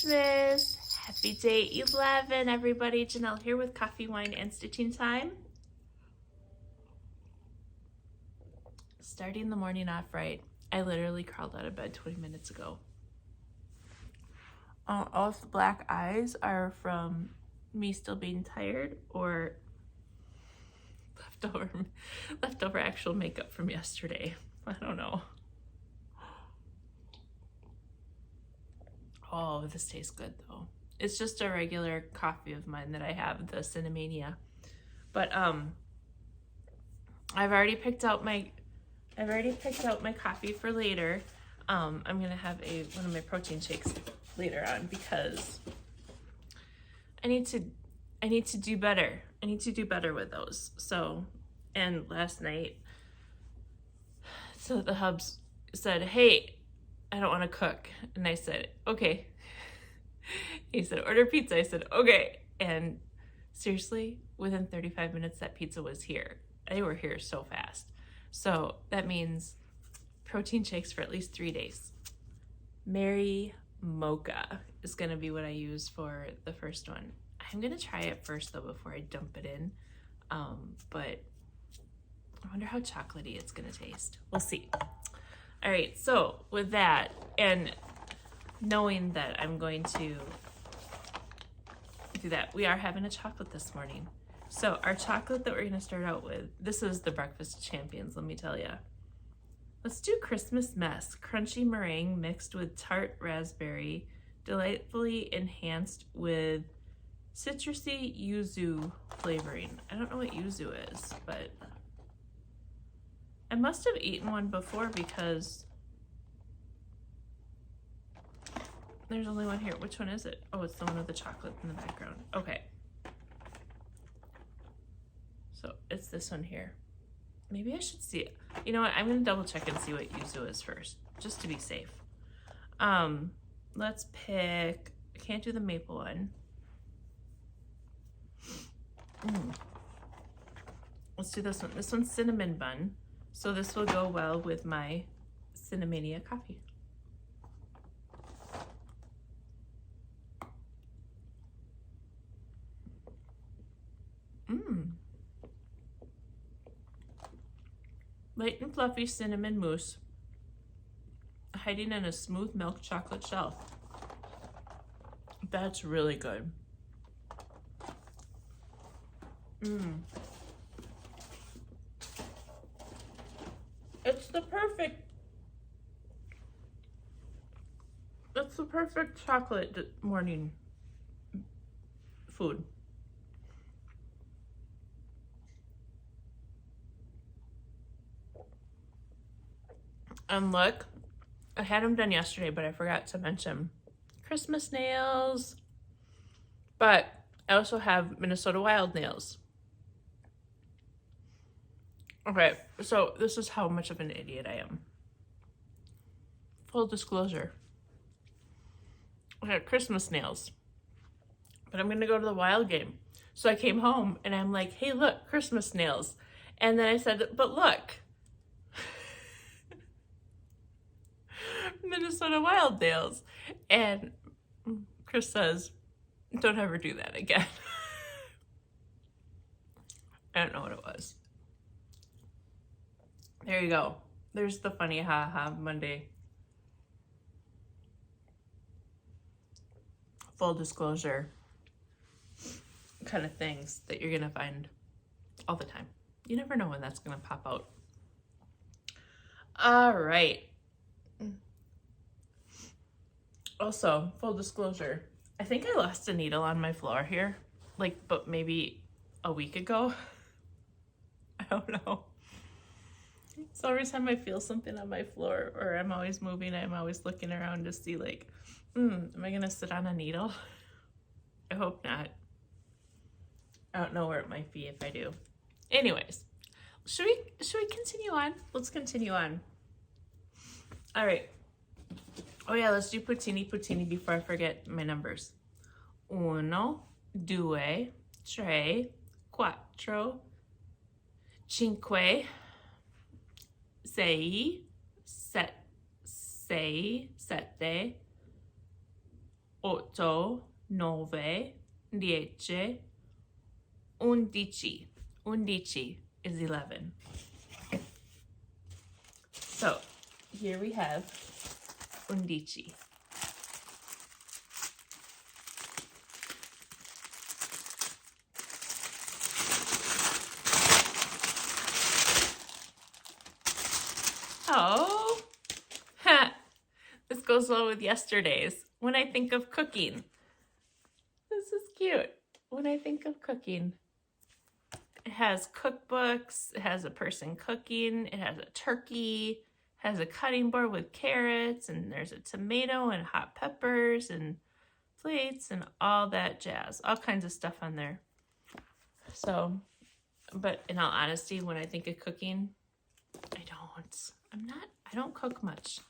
StitchMas. Happy day 11, everybody. Janelle here with coffee, wine, and stitching time. Starting the morning off right. I literally crawled out of bed 20 minutes ago. All the black eyes are from me still being tired or leftover actual makeup from yesterday. I don't know. Oh, this tastes good though. It's just a regular coffee of mine that I have, the Cinnamania. But I've already picked out my coffee for later. I'm gonna have one of my protein shakes later on because I need to do better. I need to do better with those. So, and last night, so the hubs said, "Hey, I don't want to cook," and I said, "Okay." He said, "Order pizza." I said, "Okay." And seriously, within 35 minutes, that pizza was here. They were here so fast. So that means protein shakes for at least 3 days. Mary Mocha is going to be what I use for the first one. I'm going to try it first though before I dump it in. But I wonder how chocolatey it's going to taste. We'll see. All right, so with that, and knowing that I'm going to do that, we are having a chocolate this morning. So our chocolate that we're going to start out with, this is the Breakfast Champions, let me tell you. Let's do Christmas Mess, crunchy meringue mixed with tart raspberry, delightfully enhanced with citrusy yuzu flavoring. I don't know what yuzu is, but I must have eaten one before because there's only one here. Which one is it? Oh, it's the one with the chocolate in the background. Okay. So it's this one here. Maybe I should see it. You know what? I'm going to double check and see what yuzu is first, just to be safe. Let's pick, I can't do the maple one. Let's do this one. This one's cinnamon bun. So this will go well with my Cinnamania coffee. Light and fluffy cinnamon mousse, hiding in a smooth milk chocolate shell. That's really good. It's the perfect chocolate morning food. And look, I had them done yesterday, but I forgot to mention Christmas nails. But I also have Minnesota Wild nails. Okay, so this is how much of an idiot I am. Full disclosure. I had Christmas nails, but I'm gonna go to the Wild game. So I came home and I'm like, "Hey, look, Christmas nails." And then I said, "But look, Minnesota Wild nails." And Chris says, "Don't ever do that again." I don't know what it was. There you go. There's the funny ha-ha Monday. Full disclosure kind of things that you're gonna find all the time. You never know when that's gonna pop out. All right. Also, full disclosure, I think I lost a needle on my floor here, but maybe a week ago. I don't know. So every time I feel something on my floor or I'm always moving, I'm always looking around to see am I gonna sit on a needle? I hope not. I don't know where it might be if I do. Anyways, should we continue on? Let's continue on. All right. Oh yeah, let's do puttini before I forget my numbers. 1, 2, 3, 4, 5, 6, 7, 8, 8, 9, 10, 11. 11 is 11. So here we have 11. Oh, ha. This goes well with yesterday's. When I think of cooking. This is cute. When I think of cooking. It has cookbooks, it has a person cooking, it has a turkey, it has a cutting board with carrots, and there's a tomato and hot peppers and plates and all that jazz. All kinds of stuff on there. So, but in all honesty, when I think of cooking, I don't cook much.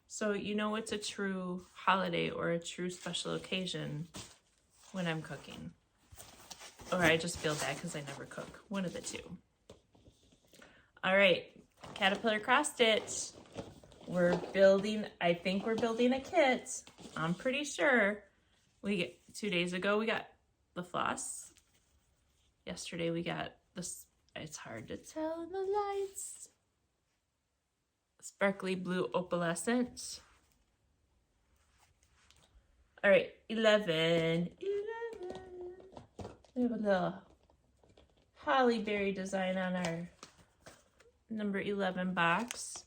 So you know it's a true holiday or a true special occasion when I'm cooking. Or I just feel bad because I never cook. One of the two. All right, Caterpillar cross stitch. We're building, I think we're building a kit. I'm pretty sure. 2 days ago, we got the floss. Yesterday, we got this, it's hard to tell in the lights. Sparkly blue opalescent. All right, 11. We have a little holly berry design on our number 11 box.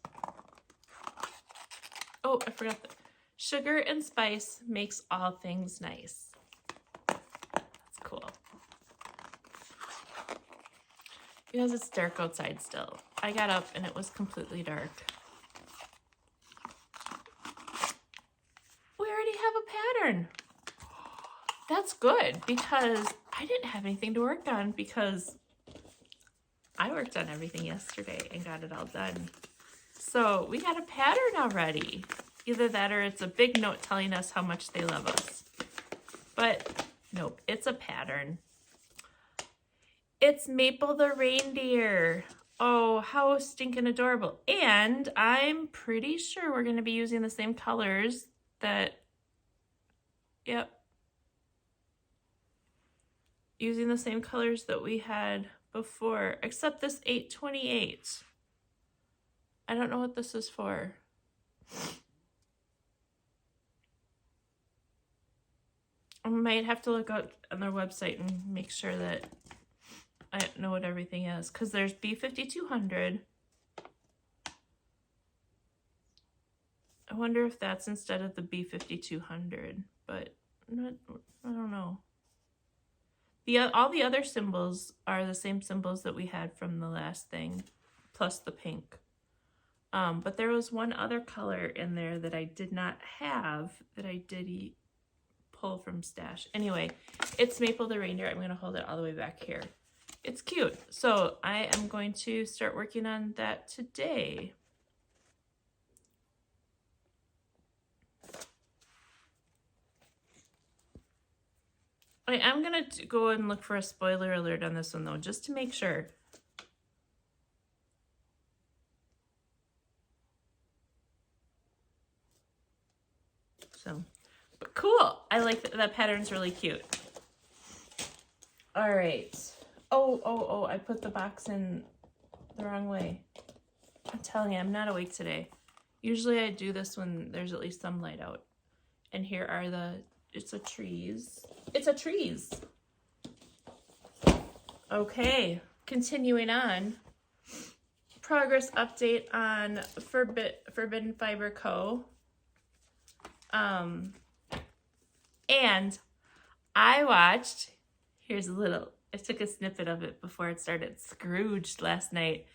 Oh, I forgot that. Sugar and spice makes all things nice. That's cool. Because it's dark outside still. I got up and it was completely dark. We already have a pattern. That's good because I didn't have anything to work on because I worked on everything yesterday and got it all done. So we got a pattern already. Either that or it's a big note telling us how much they love us. But nope, it's a pattern. It's Maple the reindeer. Oh, how stinking adorable. And I'm pretty sure we're going to be using the same colors that, yep. Using the same colors that we had before, except this 828. I don't know what this is for. I might have to look out on their website and make sure that I know what everything is, because there's B5200. I wonder if that's instead of the B5200, but not, I don't know. All the other symbols are the same symbols that we had from the last thing, plus the pink. But there was one other color in there that I did not have that I did pull from stash. Anyway, it's Maple the reindeer. I'm going to hold it all the way back here. It's cute. So I am going to start working on that today. I am going to go and look for a spoiler alert on this one though, just to make sure. So, but cool. I like that pattern's really cute. All right. Oh, I put the box in the wrong way. I'm telling you, I'm not awake today. Usually I do this when there's at least some light out. And here are it's a trees. It's a trees. Okay, continuing on. Progress update on Forbidden Fiber Co. And I watched, I took a snippet of it before it started, Scrooged last night,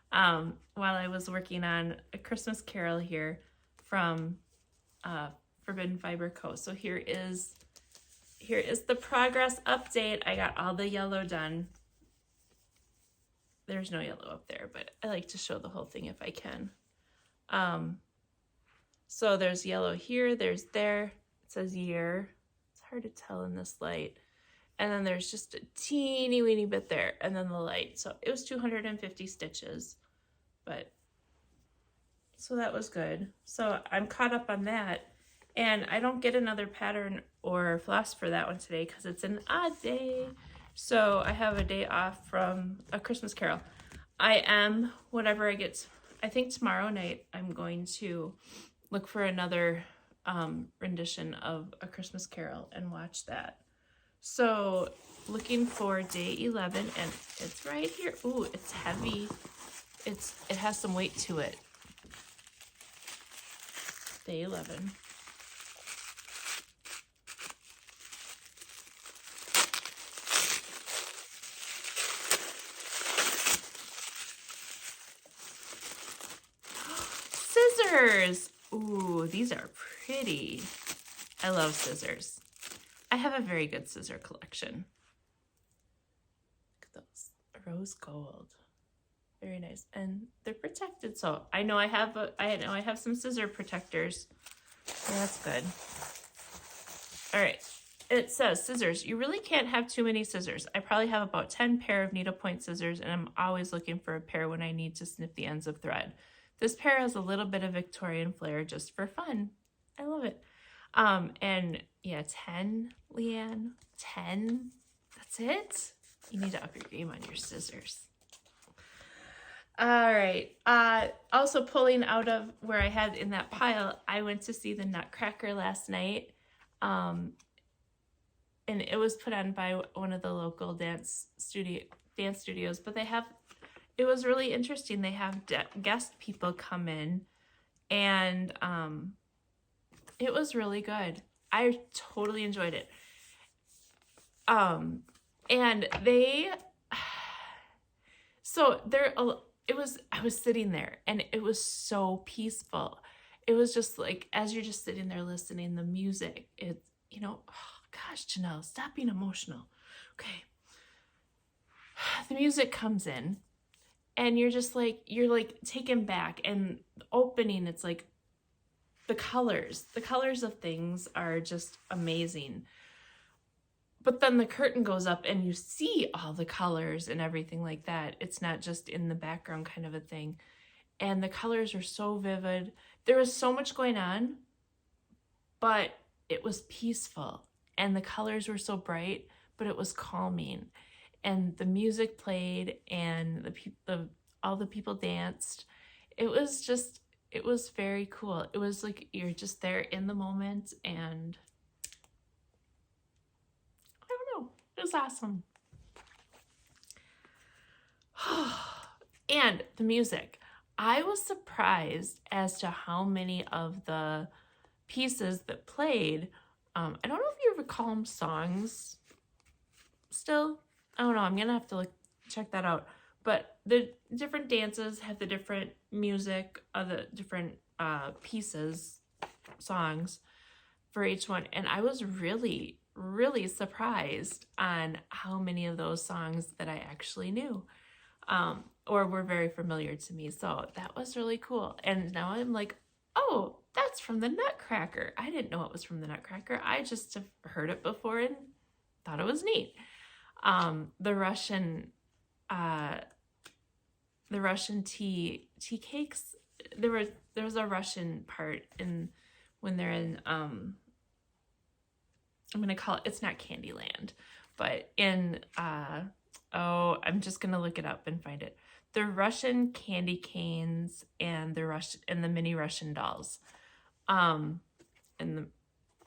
while I was working on A Christmas Carol here from Forbidden Fiber Co. So here is the progress update. I got all the yellow done. There's no yellow up there, but I like to show the whole thing if I can. So there's yellow here, there's there. It says year. It's hard to tell in this light. And then there's just a teeny weeny bit there, and then the light. So it was 250 stitches, but so that was good. So I'm caught up on that. And I don't get another pattern or floss for that one today because it's an odd day. So I have a day off from A Christmas Carol. I am, whenever I get, I think tomorrow night, I'm going to look for another rendition of A Christmas Carol and watch that. So looking for day 11, and it's right here. Ooh, it's heavy. It has some weight to it. Day 11. Scissors. Ooh, these are pretty. I love scissors. I have a very good scissor collection. Look at those. Rose gold. Very nice. And they're protected. So I know I have some scissor protectors. So that's good. All right. It says scissors. You really can't have too many scissors. I probably have about 10 pair of needlepoint scissors, and I'm always looking for a pair when I need to snip the ends of thread. This pair has a little bit of Victorian flair just for fun. I love it. And yeah, 10, Leanne, 10. That's it? You need to up your game on your scissors. All right. Also pulling out of where I had in that pile, I went to see the Nutcracker last night. And it was put on by one of the local dance studios, but it was really interesting. They have guest people come in, and it was really good. I totally enjoyed it. And I was sitting there, and it was so peaceful. It was just like, as you're just sitting there listening, the music, it's, oh gosh, Janelle, stop being emotional. Okay. The music comes in, and you're like taken back, and opening, it's like the colors of things are just amazing. But then the curtain goes up and you see all the colors and everything like that. It's not just in the background kind of a thing. And the colors are so vivid. There was so much going on, but it was peaceful. And the colors were so bright, but it was calming. And the music played, and all the people danced. It was very cool. It was like you're just there in the moment, and I don't know, it was awesome. And the music. I was surprised as to how many of the pieces that played, I don't know if you ever call them songs still. I don't know, I'm gonna have to check that out. But the different dances have the different music of the different pieces, songs for each one. And I was really, really surprised on how many of those songs that I actually knew or were very familiar to me. So that was really cool. And now I'm like, oh, that's from the Nutcracker. I didn't know it was from the Nutcracker. I just have heard it before and thought it was neat. The Russian tea cakes. There was a Russian part in when they're in I'm gonna call it, it's not Candyland, but in I'm just gonna look it up and find it. The Russian candy canes and the mini Russian dolls.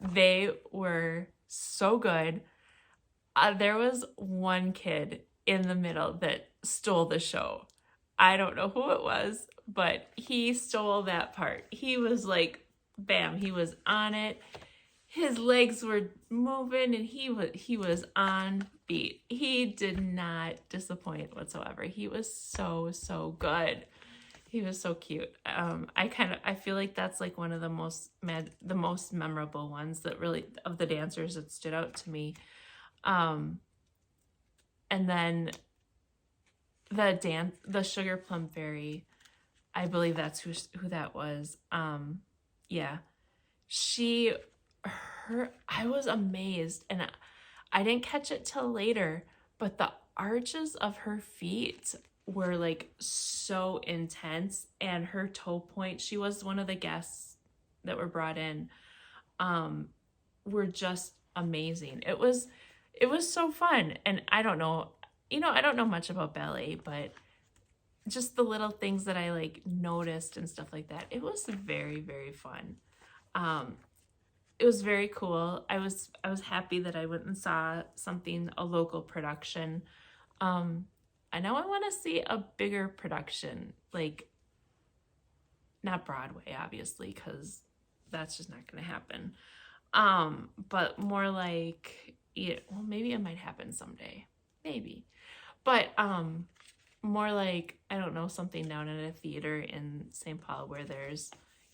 They were so good. There was one kid in the middle that stole the show. I don't know who it was, but he stole that part. He was like, bam, he was on it. His legs were moving, and he was on beat. He did not disappoint whatsoever. He was so good. He was so cute. I feel like that's like one of the most memorable ones that really, of the dancers, that stood out to me. And then the Sugar Plum Fairy, I believe that's who that was. Yeah, I was amazed, and I didn't catch it till later, but the arches of her feet were like so intense, and her toe point, she was one of the guests that were brought in. were just amazing. It was so fun. And I don't know, I don't know much about ballet, but just the little things that I like noticed and stuff like that, it was very, very fun. It was very cool. I was happy that I went and saw a local production. I know I want to see a bigger production, like not Broadway, obviously, because that's just not going to happen. But more like, well, maybe it might happen someday, maybe. But more like, I don't know, something down at a theater in St. Paul where there's,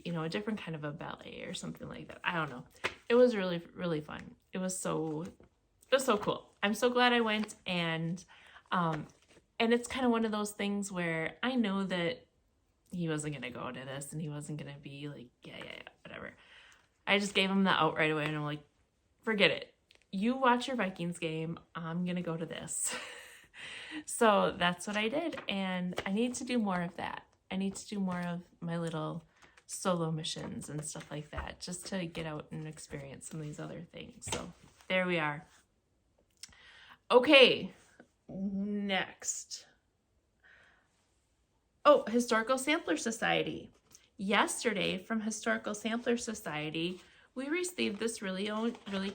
a different kind of a ballet or something like that. I don't know. It was really, really fun. It was so cool. I'm so glad I went, and it's kind of one of those things where I know that he wasn't going to go to this and he wasn't going to be like, yeah, whatever. I just gave him the out right away, and I'm like, forget it. You watch your Vikings game. I'm going to go to this. So that's what I did, and I need to do more of that. I need to do more of my little solo missions and stuff like that, just to get out and experience some of these other things. So there we are. Okay, next. Oh, Historical Sampler Society. Yesterday from Historical Sampler Society, we received this really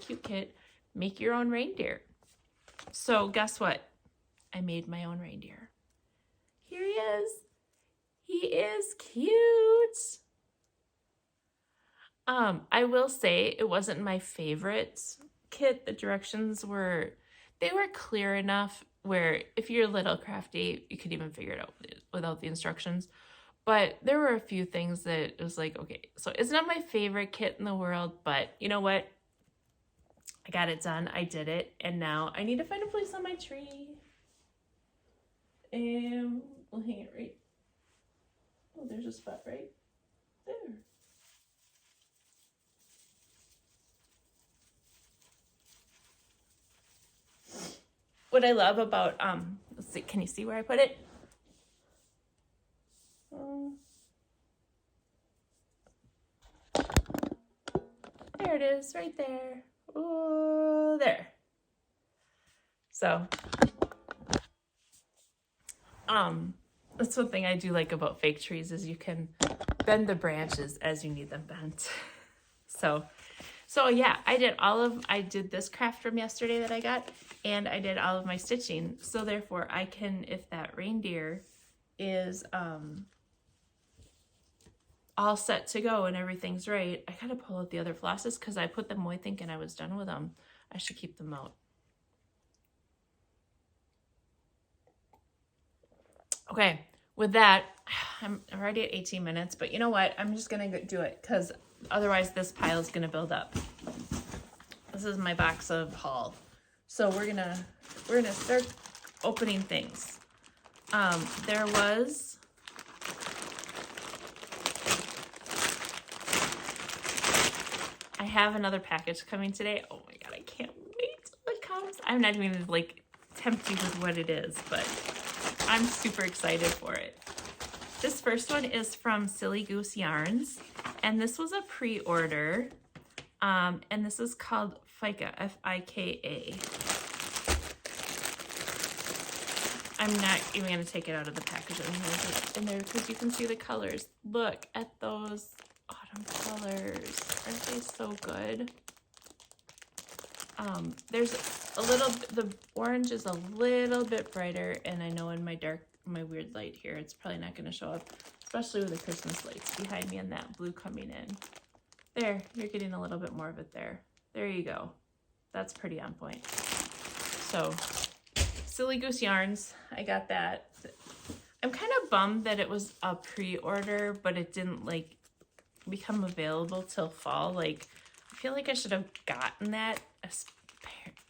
cute kit, Make Your Own Reindeer. So guess what? I made my own reindeer. Here he is. He is cute. I will say it wasn't my favorite kit. The directions were clear enough where if you're a little crafty, you could even figure it out without the instructions. But there were a few things that it was like, okay, so it's not my favorite kit in the world, but you know what? I got it done. I did it. And now I need to find a place on my tree. And we'll hang it right. Oh, there's a spot right there. What I love about, let's see, can you see where I put it? There it is, right there. Oh, there. So, that's one thing I do like about fake trees is you can bend the branches as you need them bent. So yeah, I did this craft from yesterday that I got, and I did all of my stitching. So therefore I can, if that reindeer is all set to go and everything's right, I gotta pull out the other flosses because I put them away thinking I was done with them. I should keep them out. Okay, with that, I'm already at 18 minutes, but you know what? I'm just gonna do it because otherwise this pile is gonna build up. This is my box of haul. So we're gonna start opening things. There was I have another package coming today. Oh my god, I can't wait till it comes. I'm not even gonna like tempt you with what it is, but I'm super excited for it. This first one is from Silly Goose Yarns, and this was a pre-order, and this is called Fika, F-I-K-A. I'm not even going to take it out of the package. I'm going to put it in there because you can see the colors. Look at those autumn colors. Aren't they so good? There's a little, the orange is a little bit brighter, and I know in my weird light here, it's probably not going to show up, especially with the Christmas lights behind me and that blue coming in. There, you're getting a little bit more of it there. There you go. That's pretty on point. So, Silly Goose Yarns, I got that. I'm kind of bummed that it was a pre-order, but it didn't like become available till fall. Like, I feel like I should have gotten that.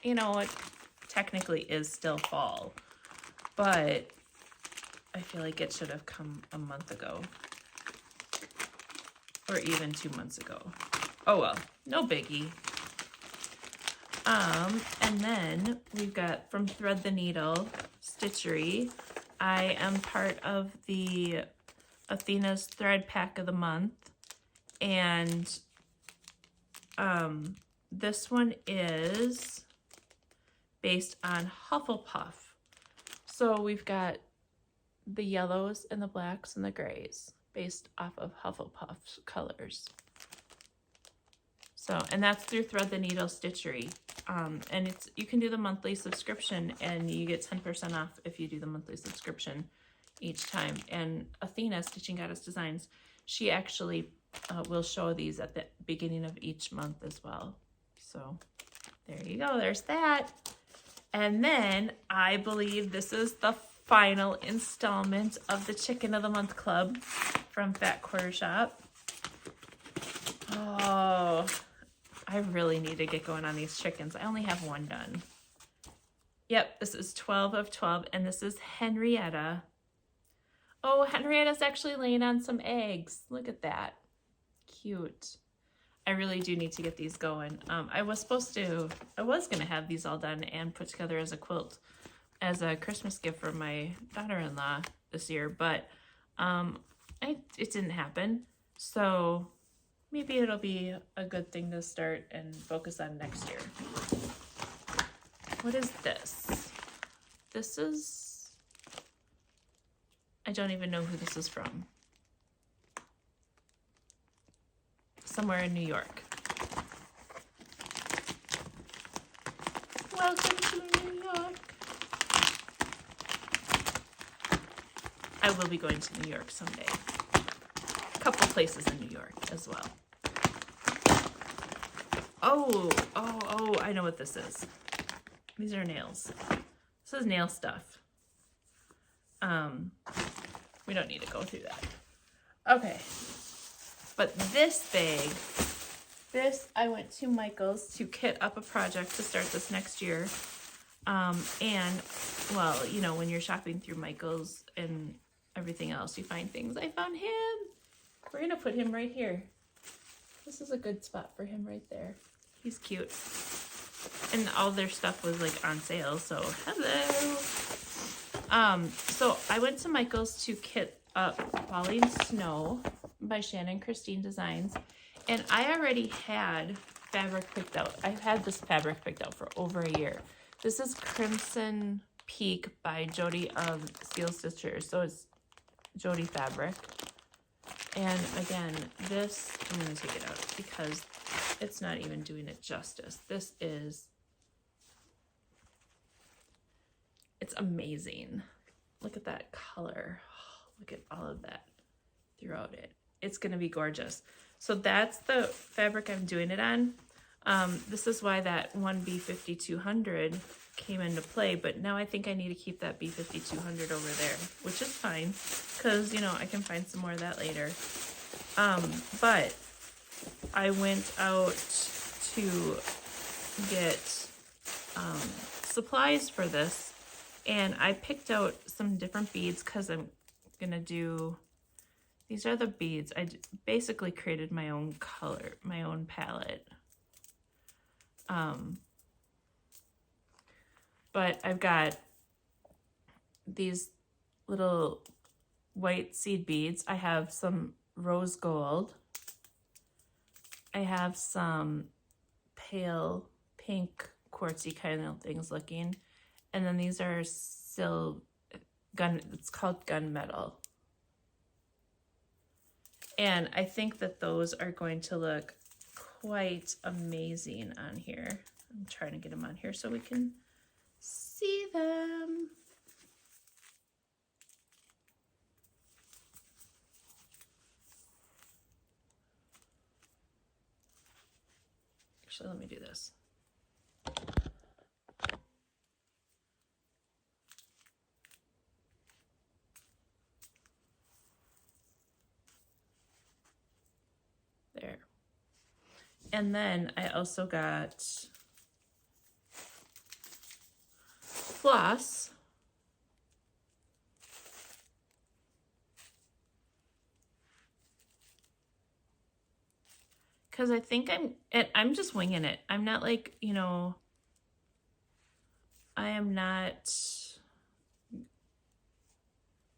You know, it technically is still fall, but I feel like it should have come a month ago or even 2 months ago. Oh well, no biggie. And then we've got from Thread the Needle Stitchery. I am part of the Athena's Thread Pack of the Month, and This one is based on Hufflepuff. So we've got the yellows and the blacks and the grays based off of Hufflepuff's colors. So, and that's through Thread the Needle Stitchery. And you can do the monthly subscription and you get 10% off if you do the monthly subscription each time. And Athena, Stitching Goddess Designs, she actually will show these at the beginning of each month as well. So there you go, there's that. And then I believe this is the final installment of the Chicken of the Month Club from Fat Quarter Shop. Oh, I really need to get going on these chickens. I only have one done. Yep, this is 12 of 12, and this is Henrietta. Oh, Henrietta's actually laying on some eggs. Look at that. Cute. I really do need to get these going. I was gonna have these all done and put together as a quilt as a Christmas gift for my daughter-in-law this year, but it didn't happen. So maybe it'll be a good thing to start and focus on next year. What is this? This is, I don't even know who this is from. Somewhere in New York. Welcome to New York. I will be going to New York someday. A couple places in New York as well. Oh, I know what this is. These are nails. This is nail stuff. We don't need to go through that. Okay. But this bag, I went to Michael's to kit up a project to start this next year. And, well, you know, when you're shopping through Michael's and everything else, you find things. I found him. We're going to put him right here. This is a good spot for him right there. He's cute. And all their stuff was, like, on sale, so hello. So I went to Michael's to kit up Falling Snow by Shannon Christine Designs, and I already had fabric picked out. I've had this fabric picked out for over a year. This is Crimson Peak by Jody of Steel Stitchers, so it's Jody fabric. And again, this, I'm going to take it out because it's not even doing it justice. This is, it's amazing. Look at that color. Look at all of that throughout it. It's going to be gorgeous. So that's the fabric I'm doing it on. This is why that one B5200 came into play, but now I think I need to keep that B5200 over there, which is fine because, you know, I can find some more of that later. But I went out to get supplies for this, and I picked out some different beads because I'm going to do... These are the beads. I basically created my own color, my own palette. But I've got these little white seed beads. I have some rose gold. I have some pale pink quartzy kind of things looking. And then these are still it's called gunmetal. And I think that those are going to look quite amazing on here. I'm trying to get them on here so we can see them. Actually, let me do this. There. And then I also got floss. Because I think I'm just winging it. I'm not like, you know, I am not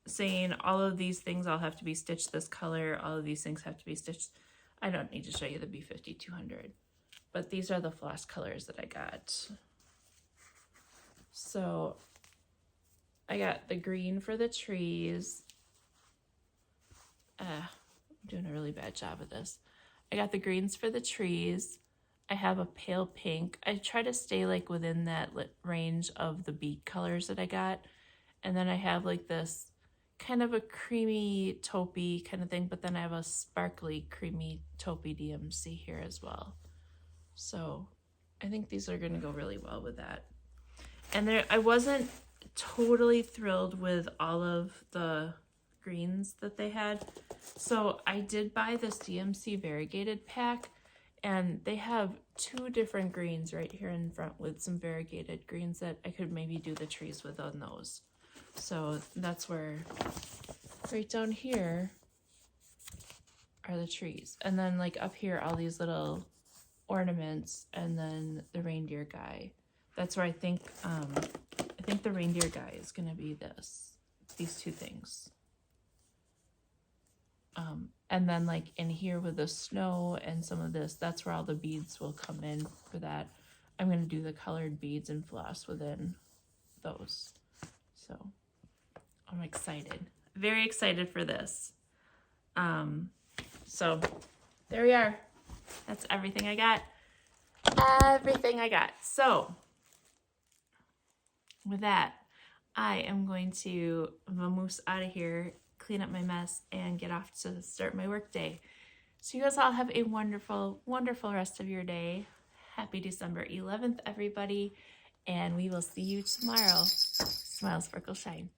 saying all of these things all have to be stitched this color, all of these things have to be stitched. I don't need to show you the B5200. but these are the floss colors that I got. So I got the green for the trees. I'm doing a really bad job of this. I got the greens for the trees. I have a pale pink. I try to stay like within that range of the bead colors that I got. And then I have like this kind of a creamy taupey kind of thing, but then I have a sparkly creamy taupey DMC here as well. So I think these are going to go really well with that. And there, I wasn't totally thrilled with all of the greens that they had. So I did buy this DMC variegated pack, and they have 2 different greens right here in front with some variegated greens that I could maybe do the trees with on those. So that's where, right down here are the trees. And then like up here, all these little ornaments, and then the reindeer guy. That's where I think the reindeer guy is gonna be these 2 things. And then like in here with the snow and some of this, that's where all the beads will come in for that. I'm gonna do the colored beads and floss within those. So I'm excited, very excited for this. So there we are. That's everything I got. Everything I got. So with that, I am going to vamoose out of here, clean up my mess, and get off to start my work day. So you guys all have a wonderful, wonderful rest of your day. Happy December 11th, everybody. And we will see you tomorrow. Smile, sparkle, shine.